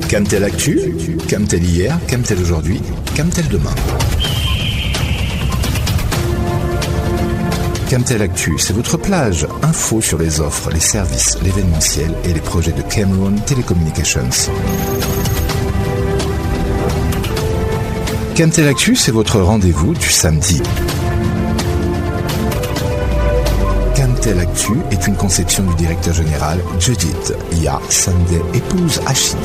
Camtel Actu, Camtel hier, Camtel aujourd'hui, Camtel demain. Camtel Actu, c'est votre plage. Info sur les offres, les services, l'événementiel et les projets de Cameroon Telecommunications. Camtel Actu, c'est votre rendez-vous du samedi. Camtel Actu est une conception du directeur général Judith Ya Sunday, épouse Achidi.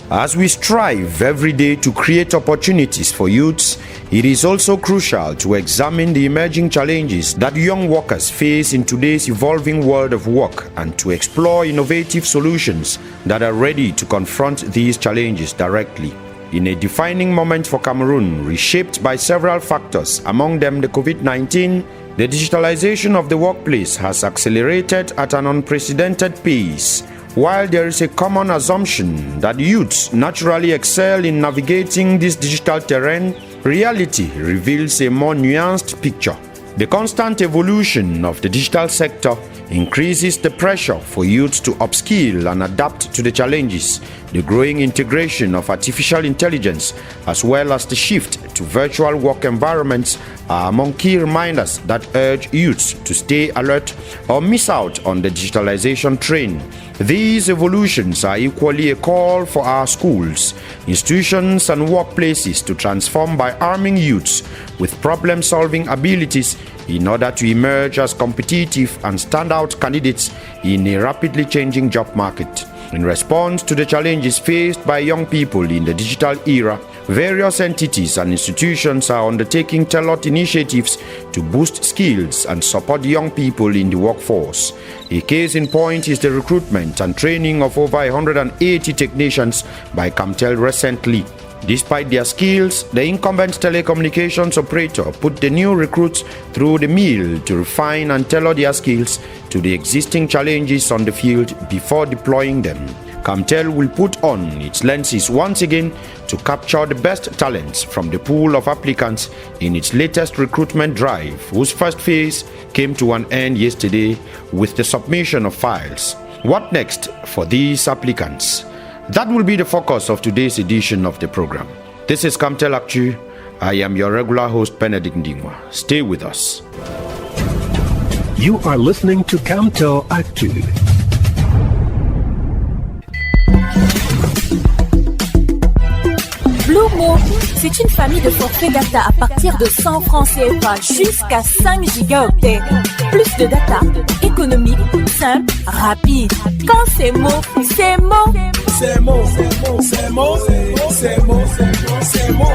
As we strive every day to create opportunities for youths, it is also crucial to examine the emerging challenges that young workers face in today's evolving world of work and to explore innovative solutions that are ready to confront these challenges directly. In a defining moment for Cameroon, reshaped by several factors, among them the COVID-19, the digitalization of the workplace has accelerated at an unprecedented pace. While there is a common assumption that youths naturally excel in navigating this digital terrain, reality reveals a more nuanced picture. The constant evolution of the digital sector increases the pressure for youths to upskill and adapt to the challenges. The growing integration of artificial intelligence as well as the shift to virtual work environments are among key reminders that urge youths to stay alert or miss out on the digitalization train. These evolutions are equally a call for our schools, institutions and workplaces to transform by arming youths with problem-solving abilities in order to emerge as competitive and standout candidates in a rapidly changing job market. In response to the challenges faced by young people in the digital era, various entities and institutions are undertaking tailored initiatives to boost skills and support young people in the workforce. A case in point is the recruitment and training of over 180 technicians by Camtel recently. Despite their skills, the incumbent telecommunications operator put the new recruits through the mill to refine and tailor their skills to the existing challenges on the field before deploying them. Camtel will put on its lenses once again to capture the best talents from the pool of applicants in its latest recruitment drive, whose first phase came to an end yesterday with the submission of files. What next for these applicants? That will be the focus of today's edition of the program. This is Camtel Actu. I am your regular host, Benedict Ndingwa. Stay with us. You are listening to Camtel Actu. Blue Mo, c'est une famille de forfaits data à partir de 100 francs CFA jusqu'à 5 gigaoctets. Plus de data, économique, simple, rapide. Quand c'est Mo, c'est Mo. C'est Mo, c'est Mo, c'est Mo, c'est Mo, c'est Mo, c'est Mo,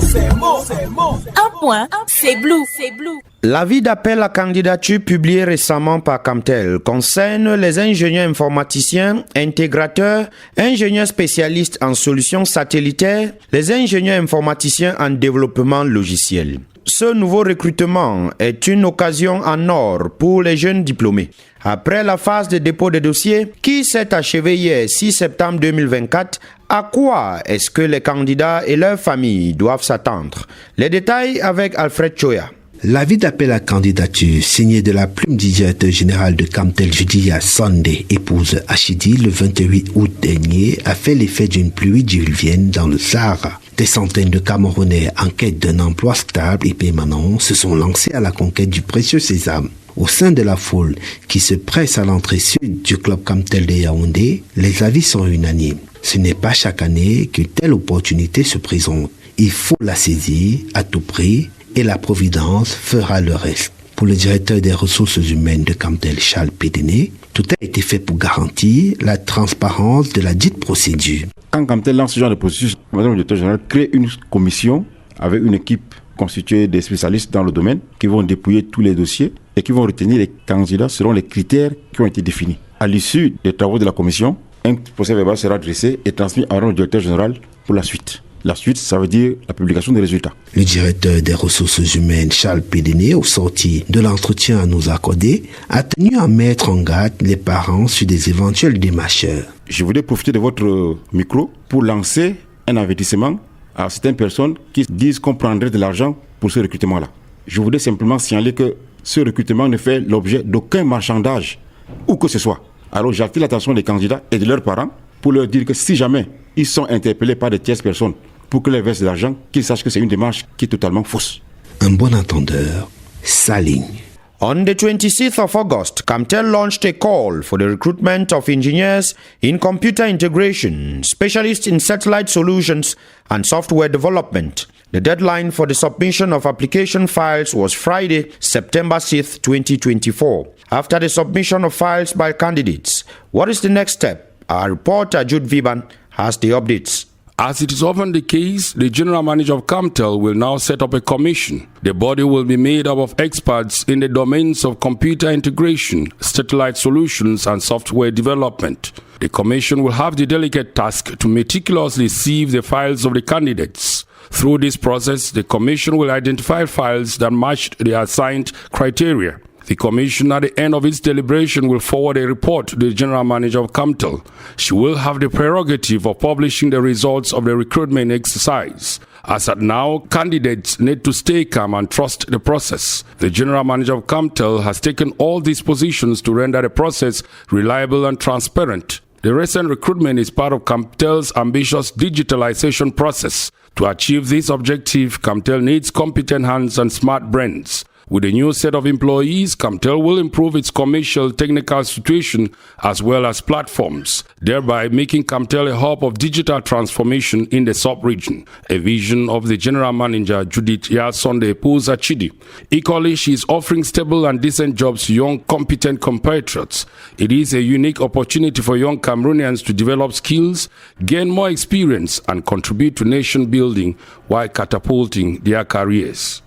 c'est Mo, c'est Mo. Un point, c'est Blue, c'est Blue. L'avis d'appel à candidature publié récemment par Camtel concerne les ingénieurs informaticiens, intégrateurs, ingénieurs spécialistes en solutions satellitaires, les ingénieurs informaticiens en développement logiciel. Ce nouveau recrutement est une occasion en or pour les jeunes diplômés. Après la phase de dépôt de dossiers qui s'est achevée hier 6 septembre 2024, à quoi est-ce que les candidats et leurs familles doivent s'attendre? Les détails avec Alfred Choya. L'avis d'appel à candidature signé de la plume du directeur général de Camtel Judith Ya Sunday, épouse Achidi, le 28 août dernier, a fait l'effet d'une pluie diluvienne dans le Sahara. Des centaines de Camerounais en quête d'un emploi stable et permanent se sont lancés à la conquête du précieux sésame. Au sein de la foule qui se presse à l'entrée sud du club Camtel de Yaoundé, les avis sont unanimes. Ce n'est pas chaque année qu'une telle opportunité se présente. Il faut la saisir à tout prix et la providence fera le reste. Pour le directeur des ressources humaines de Camtel, Charles Pédéné, tout a été fait pour garantir la transparence de la dite procédure. Quand Camtel lance ce genre de processus, Madame le directeur général crée une commission avec une équipe constituée des spécialistes dans le domaine qui vont dépouiller tous les dossiers et qui vont retenir les candidats selon les critères qui ont été définis. À l'issue des travaux de la commission, un procès verbal sera dressé et transmis à Madame le directeur général pour la suite. La suite, ça veut dire la publication des résultats. Le directeur des ressources humaines, Charles Pédéné, au sortir de l'entretien à nous accorder, a tenu à mettre en garde les parents sur des éventuels démarcheurs. Je voudrais profiter de votre micro pour lancer un avertissement à certaines personnes qui disent qu'on prendrait de l'argent pour ce recrutement-là. Je voudrais simplement signaler que ce recrutement ne fait l'objet d'aucun marchandage, où que ce soit. Alors j'attire l'attention des candidats et de leurs parents pour leur dire que si jamais ils sont interpellés par des tierces personnes pour que leur versent de l'argent, qu'ils sachent que c'est une démarche qui est totalement fausse. Un bon entendeur s'aligne. On the 26th of August, Camtel launched a call for the recruitment of engineers in computer integration, specialists in satellite solutions and software development. The deadline for the submission of application files was Friday, September 6th, 2024. After the submission of files by candidates, what is the next step? Our reporter Jude Viban has the updates. As it is often the case, the general manager of Camtel will now set up a commission. The body will be made up of experts in the domains of computer integration, satellite solutions, and software development. The commission will have the delicate task to meticulously sieve the files of the candidates. Through this process, the commission will identify files that matched the assigned criteria. The commission, at the end of its deliberation, will forward a report to the general manager of Camtel. She will have the prerogative of publishing the results of the recruitment exercise. As at now, candidates need to stay calm and trust the process. The general manager of Camtel has taken all these positions to render the process reliable and transparent. The recent recruitment is part of Camtel's ambitious digitalization process. To achieve this objective, Camtel needs competent hands and smart brains. With a new set of employees, Camtel will improve its commercial technical situation as well as platforms, thereby making Camtel a hub of digital transformation in the sub-region, a vision of the general manager Judith Yasonde Puzachidi. Equally, she is offering stable and decent jobs to young, competent compatriots. It is a unique opportunity for young Cameroonians to develop skills, gain more experience, and contribute to nation building while catapulting their careers.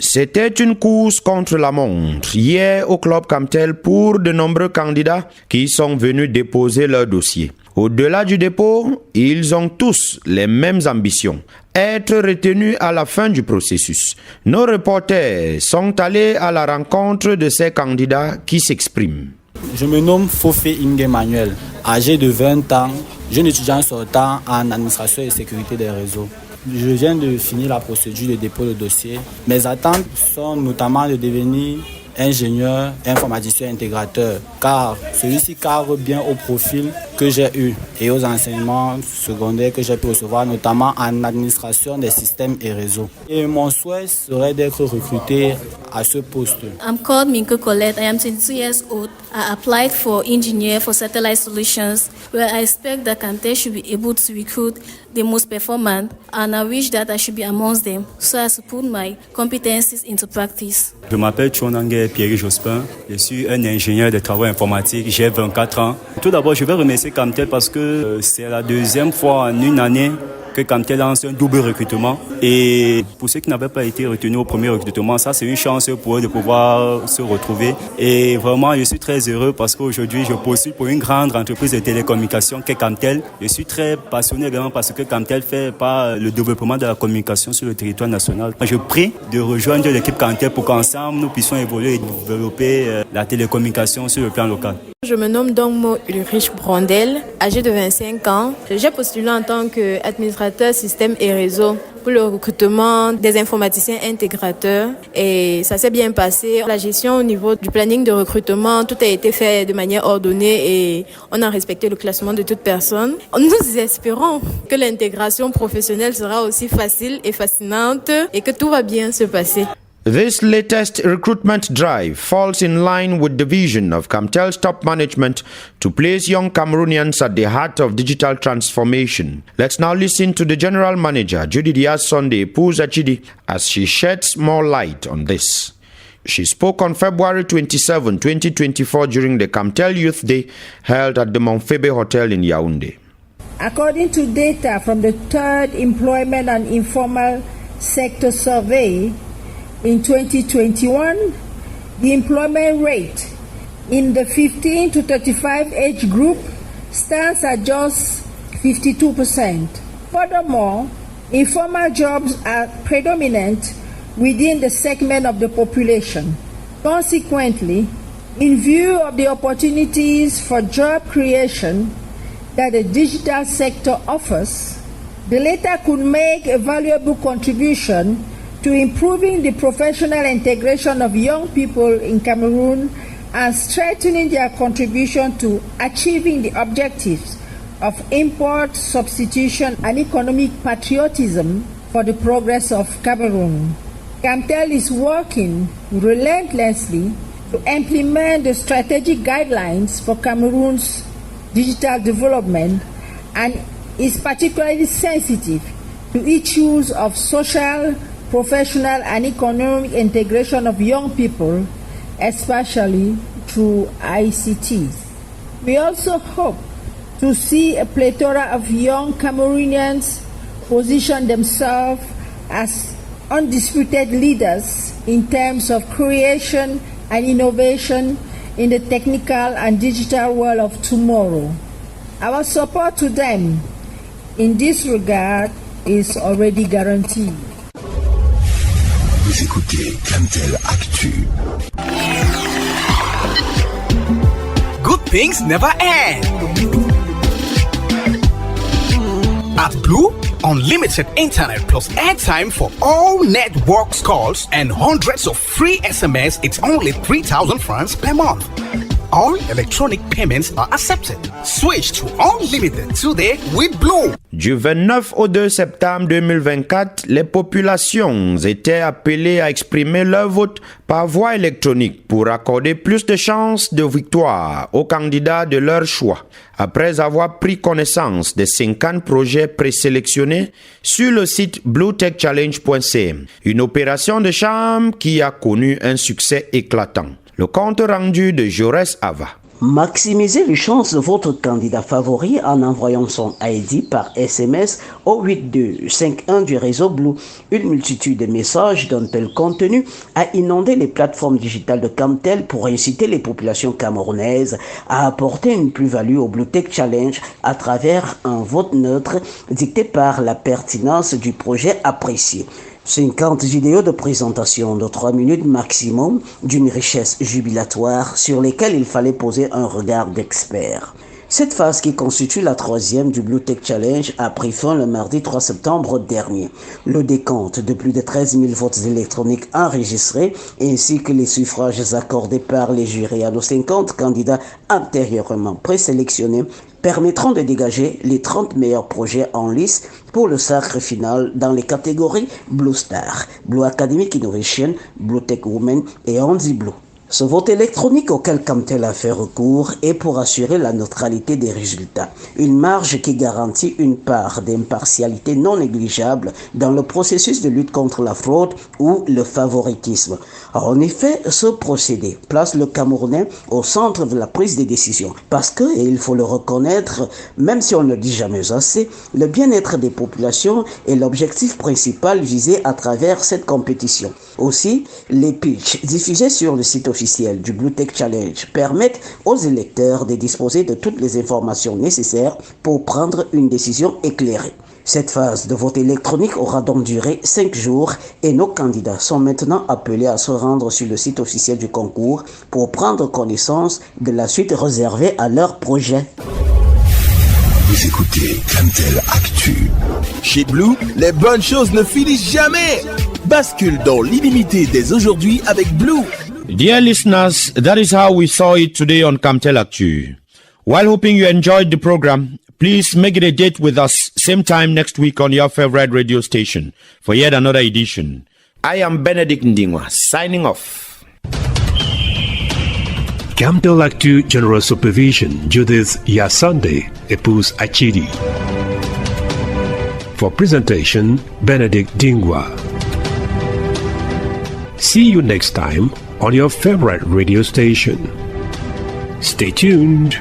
C'était une course contre la montre hier au club Camtel pour de nombreux candidats qui sont venus déposer leur dossier. Au-delà du dépôt, ils ont tous les mêmes ambitions, être retenus à la fin du processus. Nos reporters sont allés à la rencontre de ces candidats qui s'expriment. Je me nomme Fofé Inge Manuel, âgé de 20 ans, jeune étudiant sortant en administration et sécurité des réseaux. Je viens de finir la procédure de dépôt de dossier. Mes attentes sont notamment de devenir ingénieur, informaticien intégrateur, car celui-ci cadre bien au profil que j'ai eu et aux enseignements secondaires que j'ai pu recevoir, notamment en administration des systèmes et réseaux. Et mon souhait serait d'être recruté à ce poste. I'm called Minko Colette. I am 22 years old. I applied for engineer for satellite solutions, where I expect that Camtel should be able to recruit the most performant, and I wish that I should be amongst them, so as to put my competencies into practice. Je m'appelle Chonangue Pierre Jospin. Je suis un ingénieur de travaux informatiques. J'ai 24 ans. Tout d'abord, je vais remercier Camtel parce que c'est la deuxième fois en une année que Camtel lance un double recrutement. Et pour ceux qui n'avaient pas été retenus au premier recrutement, ça c'est une chance pour eux de pouvoir se retrouver. Et vraiment, je suis très heureux parce qu'aujourd'hui, je postule pour une grande entreprise de télécommunications qu'est Camtel. Je suis très passionné également parce que Camtel fait par le développement de la communication sur le territoire national. Je prie de rejoindre l'équipe Camtel pour qu'ensemble, nous puissions évoluer et développer la télécommunication sur le plan local. Je me nomme Dongmo Ulrich Brondel, âgé de 25 ans. J'ai postulé en tant qu'administrateur système et réseau pour le recrutement des informaticiens intégrateurs et ça s'est bien passé. La gestion au niveau du planning de recrutement, tout a été fait de manière ordonnée et on a respecté le classement de toute personne. Nous espérons que l'intégration professionnelle sera aussi facile et fascinante et que tout va bien se passer. This latest recruitment drive falls in line with the vision of Camtel's top management to place young Cameroonians at the heart of digital transformation. Let's now listen to the General Manager, Judy Diaz-Sunday Puzachidi, as she sheds more light on this. She spoke on February 27, 2024 during the Camtel Youth Day held at the Monfebe Hotel in Yaoundé. According to data from the third Employment and Informal Sector Survey, in 2021, the employment rate in the 15 to 35 age group stands at just 52%. Furthermore, informal jobs are predominant within the segment of the population. Consequently, in view of the opportunities for job creation that the digital sector offers, the latter could make a valuable contribution to improving the professional integration of young people in Cameroon and strengthening their contribution to achieving the objectives of import substitution and economic patriotism for the progress of Cameroon. Camtel is working relentlessly to implement the strategic guidelines for Cameroon's digital development and is particularly sensitive to issues of social, professional and economic integration of young people, especially through ICTs. We also hope to see a plethora of young Cameroonians position themselves as undisputed leaders in terms of creation and innovation in the technical and digital world of tomorrow. Our support to them in this regard is already guaranteed. Vous écoutez Camtel Actu. Good things never end. At Blue, unlimited internet plus airtime for all networks calls and hundreds of free SMS. It's only 3,000 francs per month. All electronic payments are accepted. Switch to unlimited today with Blue. Du 29 au 2 septembre 2024, les populations étaient appelées à exprimer leur vote par voie électronique pour accorder plus de chances de victoire aux candidats de leur choix. Après avoir pris connaissance des 50 projets présélectionnés sur le site bluetechchallenge.ca, une opération de charme qui a connu un succès éclatant. Le compte rendu de Jaurès Ava. Maximisez les chances de votre candidat favori en envoyant son ID par SMS au 8251 du réseau Blue. Une multitude de messages d'un tel contenu a inondé les plateformes digitales de Camtel pour inciter les populations camerounaises à apporter une plus-value au Blue Tech Challenge à travers un vote neutre dicté par la pertinence du projet apprécié. 50 vidéos de présentation de 3 minutes maximum d'une richesse jubilatoire sur lesquelles il fallait poser un regard d'expert. Cette phase qui constitue la troisième du Blue Tech Challenge a pris fin le mardi 3 septembre dernier. Le décompte de plus de 13 000 votes électroniques enregistrés ainsi que les suffrages accordés par les jurys à nos 50 candidats antérieurement présélectionnés permettront de dégager les 30 meilleurs projets en lice pour le sacre final dans les catégories Blue Star, Blue Academic Innovation, Blue Tech Women et Andy Blue. Ce vote électronique auquel Camtel a fait recours est pour assurer la neutralité des résultats, une marge qui garantit une part d'impartialité non négligeable dans le processus de lutte contre la fraude ou le favoritisme. En effet, ce procédé place le Camerounais au centre de la prise de décision parce que, et il faut le reconnaître, même si on ne le dit jamais assez, le bien-être des populations est l'objectif principal visé à travers cette compétition. Aussi, les pitchs diffusés sur le site officiel du Blue Tech Challenge permettent aux électeurs de disposer de toutes les informations nécessaires pour prendre une décision éclairée. Cette phase de vote électronique aura donc duré 5 jours et nos candidats sont maintenant appelés à se rendre sur le site officiel du concours pour prendre connaissance de la suite réservée à leur projet. Vous écoutez Camtel Actu. Chez Blue, les bonnes choses ne finissent jamais. Bascule dans l'illimité dès aujourd'hui avec Blue. Dear listeners, that is how we saw it today on Camtel Actu. While hoping you enjoyed the program, please make it a date with us same time next week on your favorite radio station for yet another edition. I am Benedict Ndingwa, signing off. Camtel Actu General Supervision, Judith Yasande, épouse Achidi. For presentation, Benedict Dingwa. See you next time on your favorite radio station. Stay tuned.